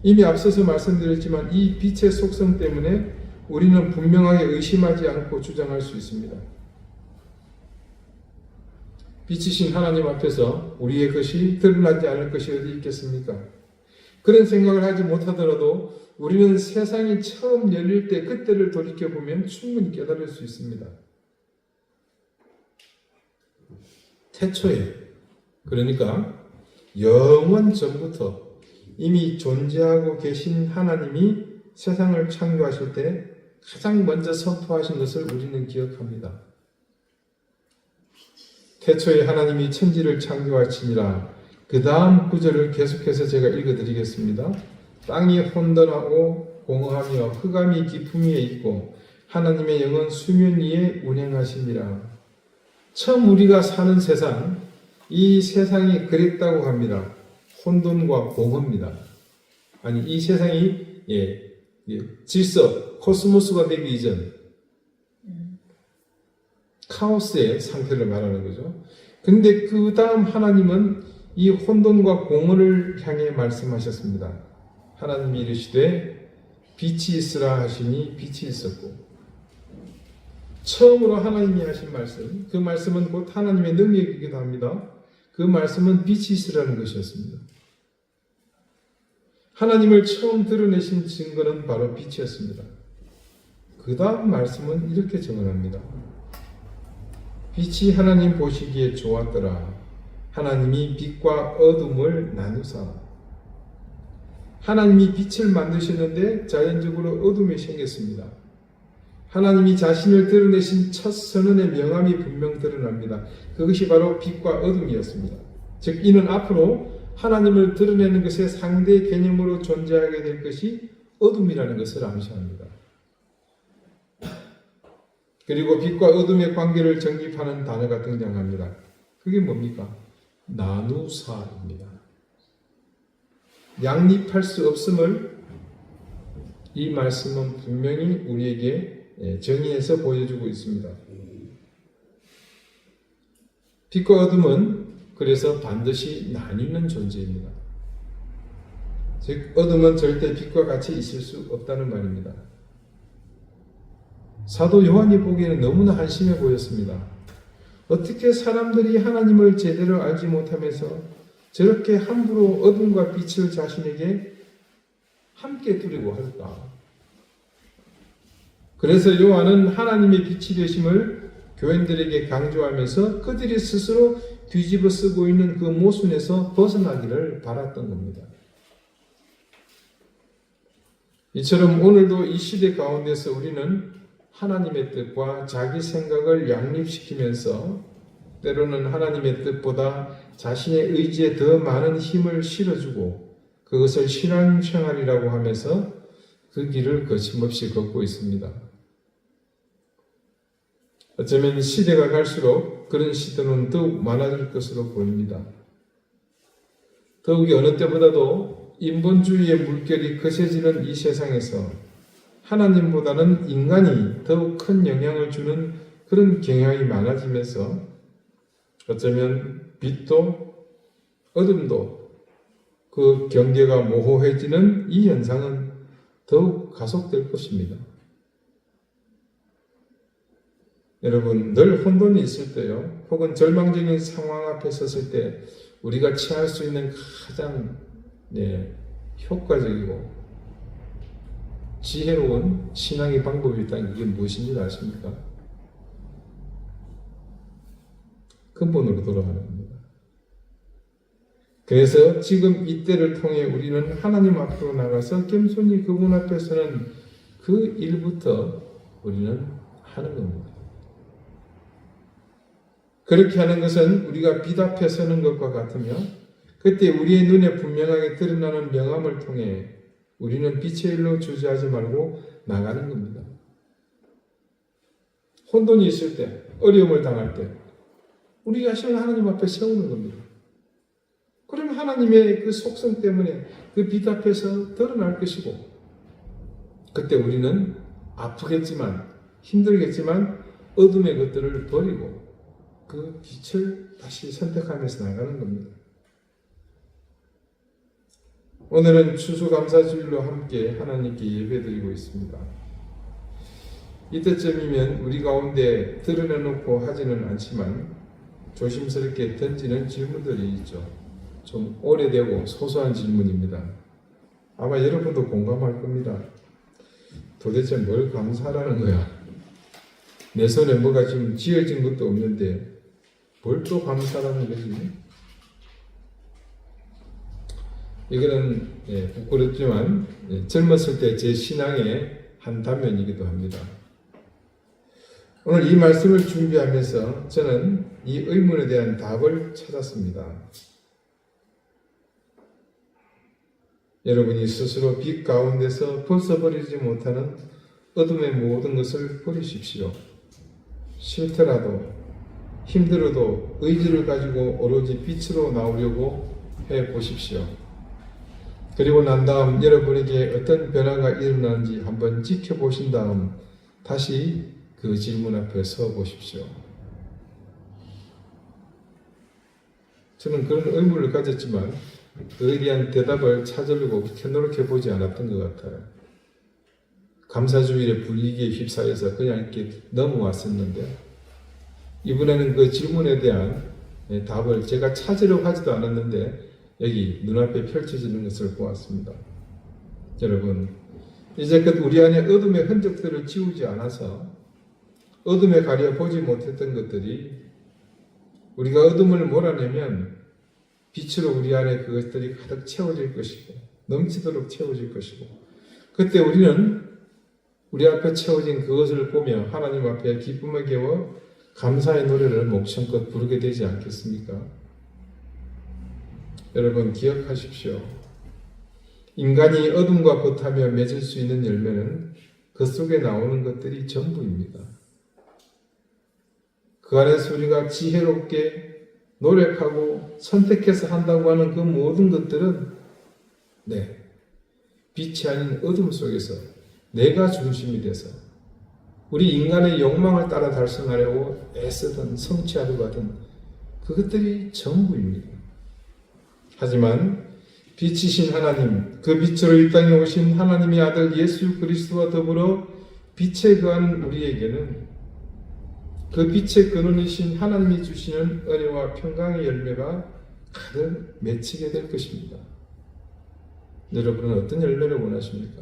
이미 앞서서 말씀드렸지만 이 빛의 속성 때문에 우리는 분명하게 의심하지 않고 주장할 수 있습니다. 빛이신 하나님 앞에서 우리의 것이 드러나지 않을 것이 어디 있겠습니까? 그런 생각을 하지 못하더라도 우리는 세상이 처음 열릴 때 그때를 돌이켜보면 충분히 깨달을 수 있습니다. 태초에, 그러니까 영원 전부터 이미 존재하고 계신 하나님이 세상을 창조하실 때 가장 먼저 선포하신 것을 우리는 기억합니다. 태초에 하나님이 천지를 창조하시니라. 그 다음 구절을 계속해서 제가 읽어드리겠습니다. 땅이 혼돈하고 공허하며 흑암이 깊음 위에 있고 하나님의 영은 수면 위에 운행하시니라. 처음 우리가 사는 세상, 이 세상이 그랬다고 합니다. 혼돈과 공허입니다. 아니, 이 세상이 질서, 코스모스가 되기 이전 카오스의 상태를 말하는 거죠. 근데 그 다음 하나님은 이 혼돈과 공허를 향해 말씀하셨습니다. 하나님이 이르시되 빛이 있으라 하시니 빛이 있었고, 처음으로 하나님이 하신 말씀, 그 말씀은 곧 하나님의 능력이기도 합니다. 그 말씀은 빛이 있으라는 것이었습니다. 하나님을 처음 드러내신 증거는 바로 빛이었습니다. 그 다음 말씀은 이렇게 증언합니다. 빛이 하나님 보시기에 좋았더라. 하나님이 빛과 어둠을 나누사. 하나님이 빛을 만드셨는데 자연적으로 어둠이 생겼습니다. 하나님이 자신을 드러내신 첫 선언의 명암이 분명 드러납니다. 그것이 바로 빛과 어둠이었습니다. 즉 이는 앞으로 하나님을 드러내는 것의 상대 개념으로 존재하게 될 것이 어둠이라는 것을 암시합니다. 그리고 빛과 어둠의 관계를 정립하는 단어가 등장합니다. 그게 뭡니까? 나누사입니다. 양립할 수 없음을 이 말씀은 분명히 우리에게 정의해서 보여주고 있습니다. 빛과 어둠은 그래서 반드시 나뉘는 존재입니다. 즉 어둠은 절대 빛과 같이 있을 수 없다는 말입니다. 사도 요한이 보기에는 너무나 한심해 보였습니다. 어떻게 사람들이 하나님을 제대로 알지 못하면서 저렇게 함부로 어둠과 빛을 자신에게 함께 두려고 할까? 그래서 요한은 하나님의 빛이 되심을 교인들에게 강조하면서 그들이 스스로 뒤집어 쓰고 있는 그 모순에서 벗어나기를 바랐던 겁니다. 이처럼 오늘도 이 시대 가운데서 우리는 하나님의 뜻과 자기 생각을 양립시키면서 때로는 하나님의 뜻보다 자신의 의지에 더 많은 힘을 실어주고 그것을 신앙생활이라고 하면서 그 길을 거침없이 걷고 있습니다. 어쩌면 시대가 갈수록 그런 시도는 더욱 많아질 것으로 보입니다. 더욱이 어느 때보다도 인본주의의 물결이 거세지는 이 세상에서 하나님보다는 인간이 더욱 큰 영향을 주는 그런 경향이 많아지면서 어쩌면 빛도 어둠도 그 경계가 모호해지는 이 현상은 더욱 가속될 것입니다. 여러분, 늘 혼돈이 있을 때요, 혹은 절망적인 상황 앞에 섰을 때 우리가 취할 수 있는 가장 효과적이고 지혜로운 신앙의 방법이 있다는 게 무엇인지 아십니까? 근본으로 돌아가는 겁니다. 그래서 지금 이때를 통해 우리는 하나님 앞으로 나가서 겸손히 그분 앞에 서는 그 일부터 우리는 하는 겁니다. 그렇게 하는 것은 우리가 빛 앞에 서는 것과 같으며 그때 우리의 눈에 분명하게 드러나는 명암을 통해 우리는 빛의 일로 주저하지 말고 나가는 겁니다. 혼돈이 있을 때, 어려움을 당할 때 우리 자신을 하나님 앞에 세우는 겁니다. 그러면 하나님의 그 속성 때문에 그 빛 앞에서 드러날 것이고 그때 우리는 아프겠지만 힘들겠지만 어둠의 것들을 버리고 그 빛을 다시 선택하면서 나가는 겁니다. 오늘은 추수감사주일로 함께 하나님께 예배드리고 있습니다. 이때쯤이면 우리 가운데 드러내놓고 하지는 않지만 조심스럽게 던지는 질문들이 있죠. 좀 오래되고 소소한 질문입니다. 아마 여러분도 공감할 겁니다. 도대체 뭘 감사하라는 거야? 내 손에 뭐가 지금 쥐어진 것도 없는데 뭘 또 감사하라는 거지? 이거는 부끄럽지만 젊었을 때 제 신앙의 한 단면이기도 합니다. 오늘 이 말씀을 준비하면서 저는 이 의문에 대한 답을 찾았습니다. 여러분이 스스로 빛 가운데서 벗어버리지 못하는 어둠의 모든 것을 버리십시오. 싫더라도 힘들어도 의지를 가지고 오로지 빛으로 나오려고 해보십시오. 그리고 난 다음 여러분에게 어떤 변화가 일어나는지 한번 지켜보신 다음 다시 그 질문 앞에 서 보십시오. 저는 그런 의문을 가졌지만 그에 대한 대답을 찾으려고 그렇게 노력해보지 않았던 것 같아요. 감사주일의 분위기에 휩싸여서 그냥 이렇게 넘어왔었는데 이번에는 그 질문에 대한 답을 제가 찾으려고 하지도 않았는데 여기 눈앞에 펼쳐지는 것을 보았습니다. 여러분, 이제껏 우리 안에 어둠의 흔적들을 지우지 않아서 어둠에 가려 보지 못했던 것들이 우리가 어둠을 몰아내면 빛으로 우리 안에 그것들이 가득 채워질 것이고 넘치도록 채워질 것이고 그때 우리는 우리 앞에 채워진 그것을 보며 하나님 앞에 기쁨을 겨워 감사의 노래를 목청껏 부르게 되지 않겠습니까? 여러분 기억하십시오. 인간이 어둠과 벗하며 맺을 수 있는 열매는 그 속에 나오는 것들이 전부입니다. 그 안에서 우리가 지혜롭게 노력하고 선택해서 한다고 하는 그 모든 것들은 빛이 아닌 어둠 속에서 내가 중심이 돼서 우리 인간의 욕망을 따라 달성하려고 애쓰던 성취하려고 하던 그것들이 전부입니다. 하지만 빛이신 하나님, 그 빛으로 이 땅에 오신 하나님의 아들 예수 그리스도와 더불어 빛에 거하는 우리에게는 그 빛의 근원이신 하나님이 주시는 은혜와 평강의 열매가 가득 맺히게 될 것입니다. 여러분은 어떤 열매를 원하십니까?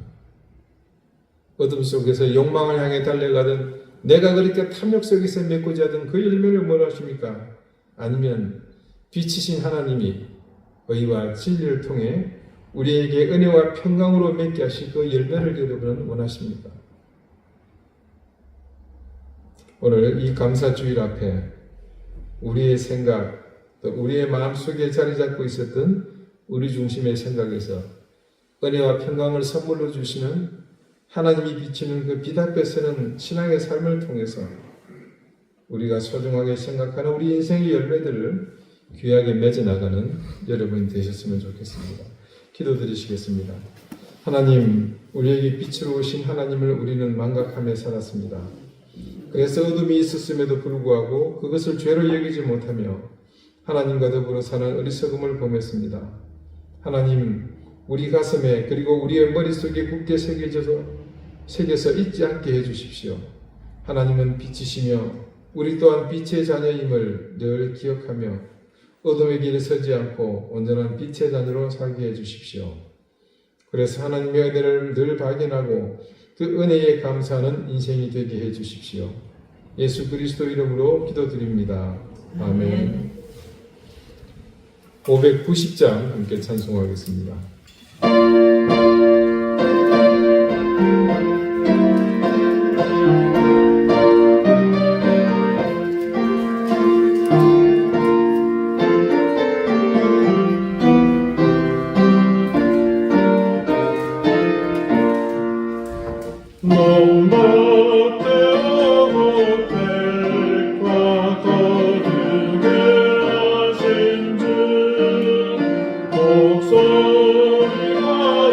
어둠 속에서 욕망을 향해 달려가던 내가 그렇게 탐욕 속에서 맺고자 하던 그 열매를 원하십니까? 아니면 빛이신 하나님이 의와 진리를 통해 우리에게 은혜와 평강으로 맺게 하실 그 열매를 여러분은 원하십니까? 오늘 이 감사주일 앞에 우리의 생각, 또 우리의 마음속에 자리 잡고 있었던 우리 중심의 생각에서 은혜와 평강을 선물로 주시는 하나님이 비치는 그 빛 앞에서는 신앙의 삶을 통해서 우리가 소중하게 생각하는 우리 인생의 열매들을 귀하게 맺어나가는 여러분이 되셨으면 좋겠습니다. 기도드리시겠습니다. 하나님, 우리에게 빛으로 오신 하나님을 우리는 망각하며 살았습니다. 그래서 어둠이 있었음에도 불구하고 그것을 죄로 여기지 못하며 하나님과 더불어 사는 어리석음을 범했습니다. 하나님, 우리 가슴에 그리고 우리의 머릿속에 굳게 새겨서 잊지 않게 해주십시오. 하나님은 빛이시며 우리 또한 빛의 자녀임을 늘 기억하며 어둠의 길에 서지 않고 온전한 빛의 자녀로 살게 해주십시오. 그래서 하나님의 은혜를 늘 발견하고 그 은혜에 감사하는 인생이 되게 해주십시오. 예수 그리스도 이름으로 기도드립니다. 아멘. 590장 함께 찬송하겠습니다. 목소리가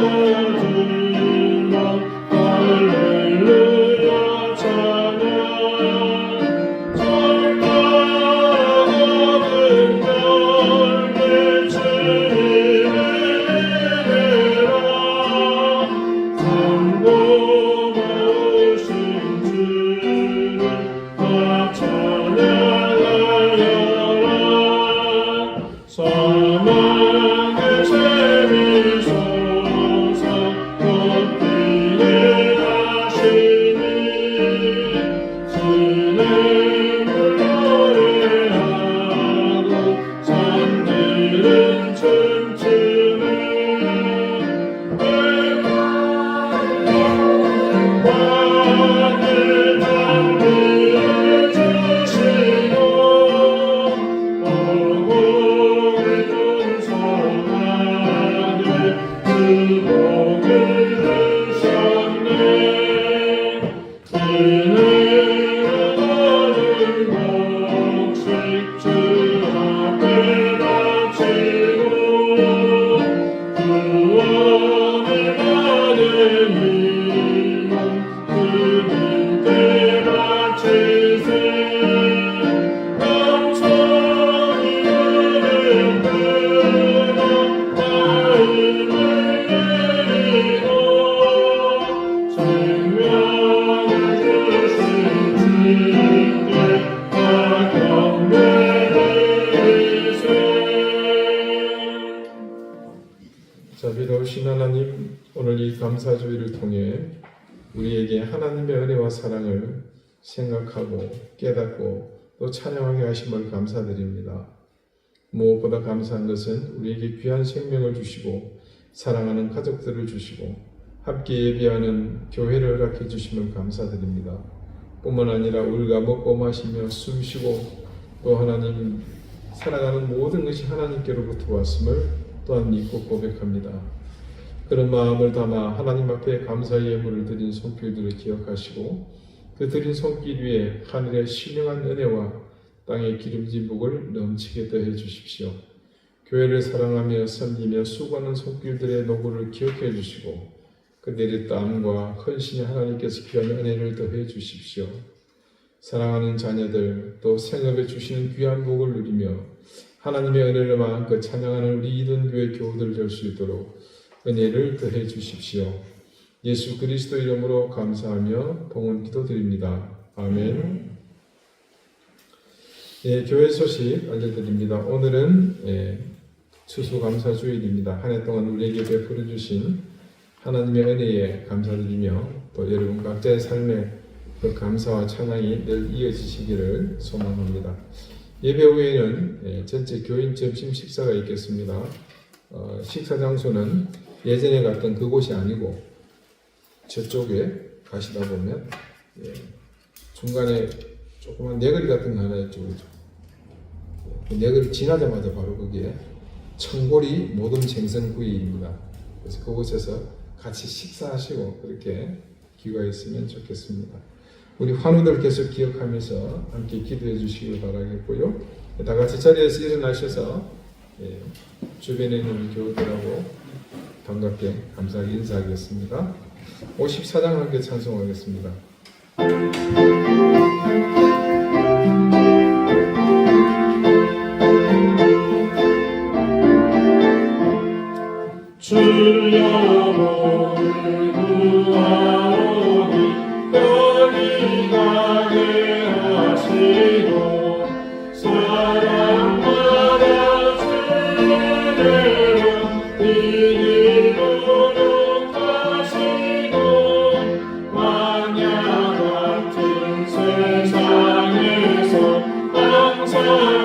추수감사주의를 통해 우리에게 하나님의 은혜와 사랑을 생각하고 깨닫고 또 찬양하게 하심을 감사드립니다. 무엇보다 감사한 것은 우리에게 귀한 생명을 주시고 사랑하는 가족들을 주시고 함께 예배하는 교회를 허락해 주심을 감사드립니다. 뿐만 아니라 우리가 먹고 마시며 숨쉬고 또 하나님 살아가는 모든 것이 하나님께로부터 왔음을 또한 믿고 고백합니다. 그런 마음을 담아 하나님 앞에 감사의 예물을 드린 손길들을 기억하시고 그 드린 손길 위에 하늘의 신령한 은혜와 땅의 기름진 복을 넘치게 더해 주십시오. 교회를 사랑하며 섬기며 수고하는 손길들의 노고를 기억해 주시고 그들의 땀과 헌신이 하나님께서 귀한 은혜를 더해 주십시오. 사랑하는 자녀들 또 생업에 주시는 귀한 복을 누리며 하나님의 은혜를 마음껏 찬양하는 우리 이든교회 교우들 될 수 있도록 은혜를 더해 주십시오. 예수 그리스도 이름으로 감사하며 봉헌 기도드립니다. 아멘. 교회 소식 알려드립니다. 오늘은 추수감사주일입니다. 한 해 동안 우리에게 베풀어 주신 하나님의 은혜에 감사드리며 또 여러분 각자의 삶에 그 감사와 찬양이 늘 이어지시기를 소망합니다. 예배 후에는 전체 교인 점심 식사가 있겠습니다. 식사 장소는 예전에 갔던 그곳이 아니고 저쪽에 가시다 보면 중간에 조그만 내거리 같은 거 하나 있죠. 그 내거리 지나자마자 바로 거기에 청보리 모든 생선구이입니다. 그래서 그곳에서 같이 식사하시고 그렇게 기회가 있으면 좋겠습니다. 우리 환우들 계속 기억하면서 함께 기도해 주시길 바라겠고요. 다 같이 자리에서 일어나셔서 주변에 있는 우리 교우들하고 반갑게 감사하게 인사하겠습니다. 54장 함께 찬송하겠습니다. 주여 몸을 구하오니 편히 가게 하시고 사랑받아 주대로 이기도록 하시고 광야 같은 세상에서 항상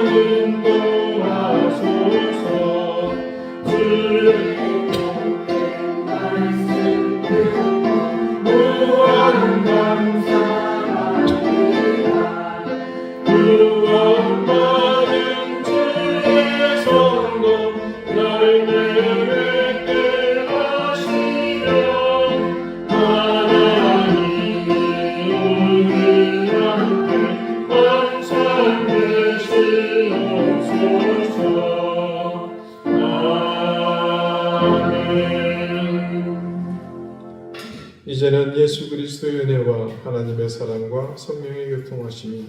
인도하소서. 주의 무한 감사합니다. 구원받은 주의 성도 열매를 맺게 하시며 하나님이 우리한테 항상 계시옵소서. 이제는 예수 그리스도의 은혜와 하나님의 사랑과 성령의 교통하심이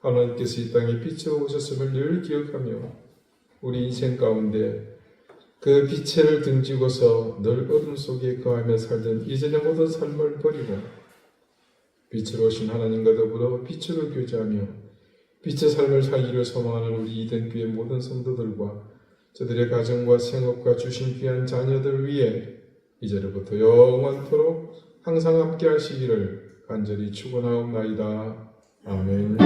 하나님께서 이 땅에 빛으로 오셨음을 늘 기억하며 우리 인생 가운데 그 빛을 등지고서 늘 어둠 속에 거하며 살던 이전의 모든 삶을 버리고 빛으로 오신 하나님과 더불어 빛으로 교제하며 빛의 삶을 살기를 소망하는 우리 이든교회 모든 성도들과 저들의 가정과 생업과 주신 귀한 자녀들 위해 이제로부터 영원토록 항상 함께 하시기를 간절히 축원하옵나이다. 아멘.